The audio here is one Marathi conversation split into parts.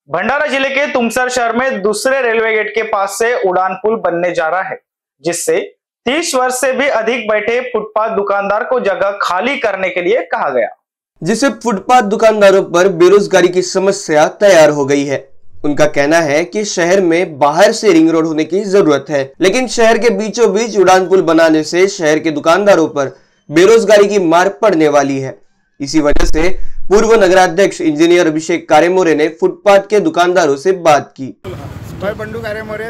भंडारा जिले के तुमसर शहर में दूसरे रेलवे गेट के पास से उड़ान पुल बनने जा रहा है, जिससे 30 वर्ष से भी अधिक बैठे फुटपाथ दुकानदार को जगह खाली करने के लिए कहा गया, जिससे फुटपाथ दुकानदारों पर बेरोजगारी की समस्या तैयार हो गई है। उनका कहना है कि शहर में बाहर से रिंग रोड होने की जरूरत है, लेकिन शहर के बीचों बीच उड़ान पुल बनाने से शहर के दुकानदारों पर बेरोजगारी की मार पड़ने वाली है। इसी वजह से पूर्व नगराध्यक्ष इंजीनियर अभिषेक कारेमोरे ने फुटपाथ के दुकानदारों से बात की। मैं बंडू कारेमोरे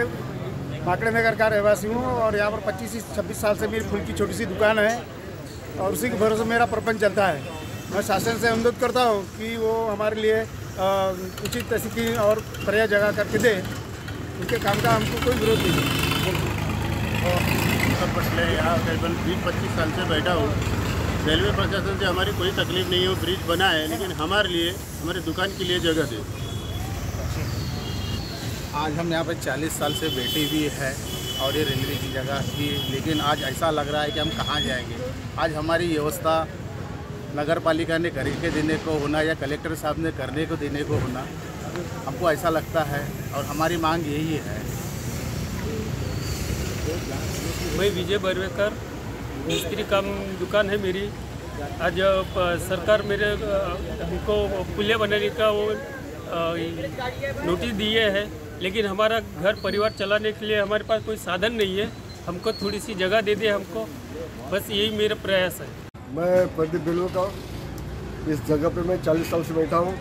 माकड़े नगर का रहवासी हूँ और यहाँ पर 25 से 26 साल से मेरी फूल की छोटी सी दुकान है और उसी के भरोसे मेरा प्रपंच चलता है। मैं शासन से अनुरोध करता हूँ कि वो हमारे लिए उचित ऐसी की और पर्याप्त जगह करके दे। उनके काम का हमको कोई विरोध नहीं है। पिछले यहाँ करीबन 20-25 साल से बैठा हूँ। रेलवे प्रशासन से हमारी कोई तकलीफ नहीं है, ब्रिज बना है, लेकिन हमारे लिए हमारी दुकान के लिए जगह दे। आज हम यहाँ पर 40 साल से बैठे हुए हैं और ये रेलवे की जगह थी, लेकिन आज ऐसा लग रहा है कि हम कहाँ जाएंगे। आज हमारी व्यवस्था नगर पालिका ने करके देने को होना या कलेक्टर साहब ने करने को देने को होना, हमको ऐसा लगता है और हमारी मांग यही है। मैं विजय बर्वेकर, मिस्त्री काम दुकान है मेरी। आज सरकार मेरे हमको पुलिया बनाने का वो नोटिस दिए है, लेकिन हमारा घर परिवार चलाने के लिए हमारे पास कोई साधन नहीं है। हमको थोड़ी सी जगह दे दे हमको, बस यही मेरा प्रयास है। मैं प्रदीप बेलूरकर, इस जगह पे मैं 40 साल से बैठा हूँ।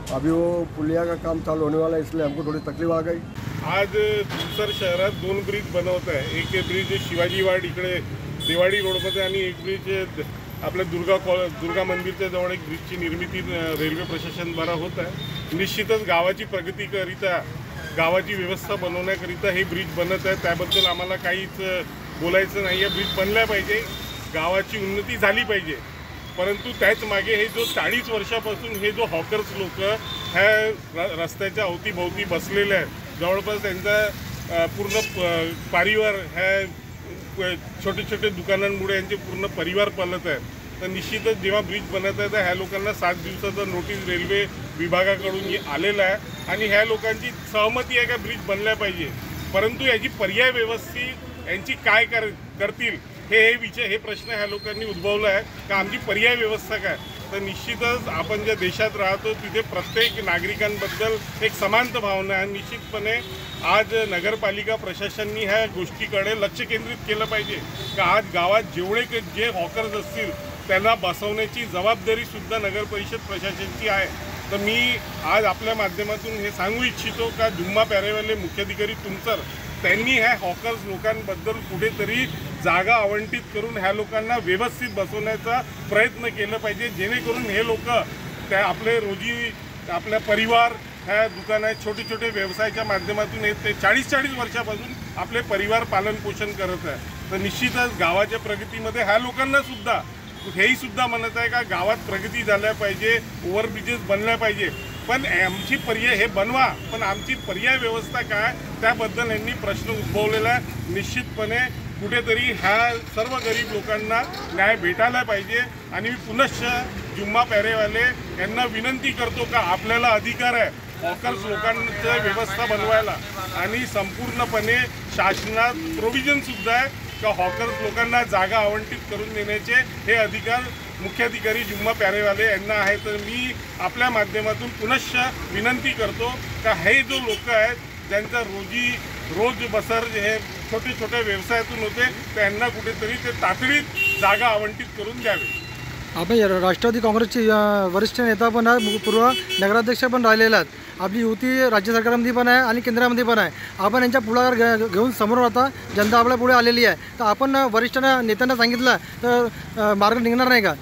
अभी वो पुलिया का काम चालू होने वाला है, इसलिए हमको थोड़ी तकलीफ आ गई। आज तुमसर शहरात 2 ब्रिज बनवत आहे। एक ब्रिज शिवाजी वाड इकडे दिवाडी रोडमध्ये आणि एक ब्रिज आपल्या दुर्गा मंदिरच्या जवळ एक ब्रिजची निर्मिती रेल्वे प्रशासनाद्वारा होत आहे। निश्चितच गावाची प्रगतीकरिता, गावाची व्यवस्था बनवण्याकरिता हे ब्रिज बनत आहे। त्याबद्दल आम्हाला काहीच बोलायचं नाही आहे। ब्रिज बनला पाहिजे, गावाची उन्नती झाली पाहिजे, परंतु त्याच मागे हे जो 40 वर्षापासून हे जो हॉकर्स लोक ह्या रस्त्याच्या अवतीभोवती बसलेले आहेत, जवळपास त्यांचा पूर्ण परिवार ह्या छोटे छोटे दुकानांमुळे यांचे पूर्ण परिवार पालत आहेत। तर निश्चितच जेव्हा ब्रिज बनत आहे तर ह्या लोकांना 7 दिवसाचा नोटीस रेल्वे विभागाकडून आलेला आहे आणि ह्या लोकांची सहमती आहे का ब्रिज बनला पाहिजे, परंतु याची पर्याय व्यवस्थित यांची काय करतील हे प्रश्न ह्या लोकांनी उद्भवला आहे का आमची पर्याय व्यवस्था काय। तर निश्चितच आपण ज्या देशात राहतो तिथे प्रत्येक नागरिकांबद्दल एक समानता भावना आहे। निश्चितपणे आज नगरपालिका प्रशासनाने ह्या गोष्टीकडे लक्ष केंद्रित केलं पाहिजे का आज गावात जेवढे जे हॉकर्स असतील त्यांना बसवण्याची जबाबदारी सुद्धा नगर परिषद प्रशासनाची आहे। तर मी आज आपल्या माध्यमातून हे सांगू इच्छितो का जुम्मा पॅरेवाले मुख्याधिकारी तुमसर त्यांनी ह्या हॉकर्स लोकांबद्दल कुठेतरी जागा आवंटित करून ह्या लोकांना व्यवस्थित बसवण्याचा प्रयत्न केला पाहिजे, जेणेकरून हे लोक त्या आपले रोजी आपल्या परिवार ह्या दुकानात छोटे छोटे व्यवसायाच्या माध्यमातून ते 40-40 वर्षापासून आपले परिवार पालन पोषण करत आहे। तर निश्चितच गावाच्या प्रगतीमध्ये ह्या लोकांना सुद्धा हेही सुद्धा म्हणत आहे का गावात प्रगती झाल्या पाहिजे, ओव्हरब्रिजेस बनल्या पाहिजे, पण आमची पर्याय हे बनवा, पण आमची पर्याय व्यवस्था काय त्याबद्दल यांनी प्रश्न उद्भवलेला आहे। निश्चितपणे कुठेतरी ह्या सर्व गरीब लोकांना न्याय भेटायला पाहिजे आणि मी पुनश्च जुम्मा पॅरेवाले यांना विनंती करतो का आपल्याला अधिकार आहे हॉकर्स लोकांची व्यवस्था बनवायला आणि संपूर्णपणे शासनात प्रोव्हिजन सुद्धा आहे का हॉकर्स लोकांना जागा आवंटित करून देण्याचे हे अधिकार मुख्याधिकारी जुम्मा पॅरेवाले यांना आहे। तर मी आपल्या माध्यमातून पुनश्च विनंती करतो का हे जो लोक आहेत ज्यांचा रोज बसर हे छोटे छोटे व्यवसायातून होते त्यांना कुठेतरी ते तातडीत जागा आवंटित करून द्यावे। आपण राष्ट्रवादी काँग्रेसचे वरिष्ठ नेता पण आहे, पूर्व नगराध्यक्ष पण राहिलेले आहेत। आपली युती राज्य सरकारमध्ये पण आहे आणि केंद्रामध्ये पण आहे। आपण यांच्या पुढाकार घेऊन समोर आता जनता आपल्या पुढे आलेली आहे, तर आपण वरिष्ठ नेत्यांना सांगितलं तर मार्ग निघणार नाही का?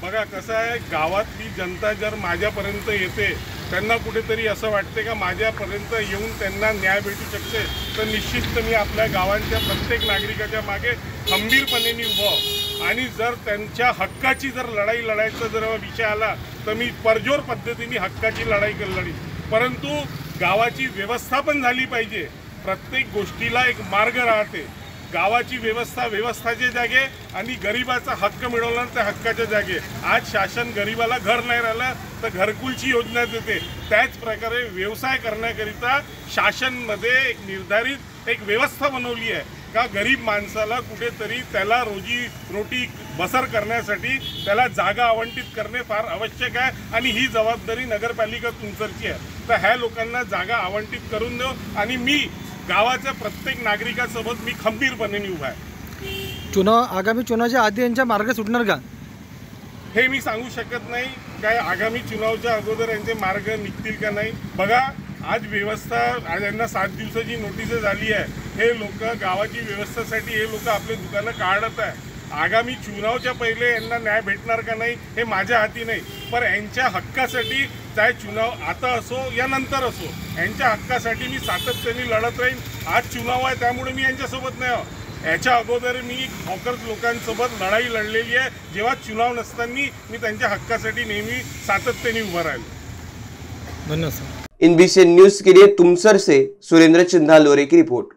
बघा कसं आहे, गावातली जनता जर माझ्यापर्यंत येते त्यांना कुठेतरी असं वाटते का माझ्यापर्यंत येऊन त्यांना न्याय भेटू शकते, तर निश्चित मी आपल्या गावांच्या प्रत्येक नागरिकाच्या मागे खंबीरपणे उभं आणि जर त्यांच्या हक्काची जर लढाई लढायचा जर विषय आला तर मी परजोर पद्धतीने हक्काची लढाई लढी, परंतु गावाची व्यवस्था पण झाली पाहिजे। प्रत्येक गोष्टीला एक मार्ग राहते, गावाची व्यवस्थाच्या जागे आणि गरिबाचा हक्क मिळवला त्या हक्काच्या जागे. आज शासन गरिबाला घर नाही राहिलं तर घरकुलची योजना देते. त्याच प्रकारे व्यवसाय करण्याकरिता शासनमध्ये एक निर्धारित एक व्यवस्था बनवली आहे का गरीब माणसाला कुठेतरी त्याला रोटी बसर करण्यासाठी त्याला जागा आवंटित करणे फार आवश्यक आहे आणि ही जबाबदारी नगरपालिका तुमसरची आहे. तर ह्या लोकांना जागा आवंटित करून देऊ आणि मी गावाच्या प्रत्येक नागरिकासोबत मी खंबीरपणे उभा आहे. आगामी चुनावाच्या आधी यांच्या मार्ग सुटणार का हे मी सांगू शकत नाही. काय आगामी चुनावच्या अगोदर यांचे मार्ग निघतील का नाही. बघा आज व्यवस्था आज यांना 7 दिवसाची नोटीस झाली आहे. हे लोक गावाची व्यवस्थेसाठी हे लोक आपले दुकानं काढत आहे. आगामी चुनावच्या पहिले यांना न्याय भेटणार का नाही हे माझ्या हाती नाही. पण यांच्या हक्कासाठी चाहे चुनाव आता असो या नंतर असो यांच्या हक्कासाठी मी सातत्याने लढत राहीन. आज चुनाव आहे त्यामुळे मी यांच्यासोबत नाही आहो. याच्या अगोदर मी हॉकर्स लोकांसोबत लढाई लढलेली आहे. जेव्हा चुनाव नसताना मी त्यांच्या हक्कासाठी नेहमी सातत्याने उभा राहिलो. धन्यवाद. इन BCN न्यूज के लिए तुमसर से सुरेंद्र चिंधालोरे की रिपोर्ट.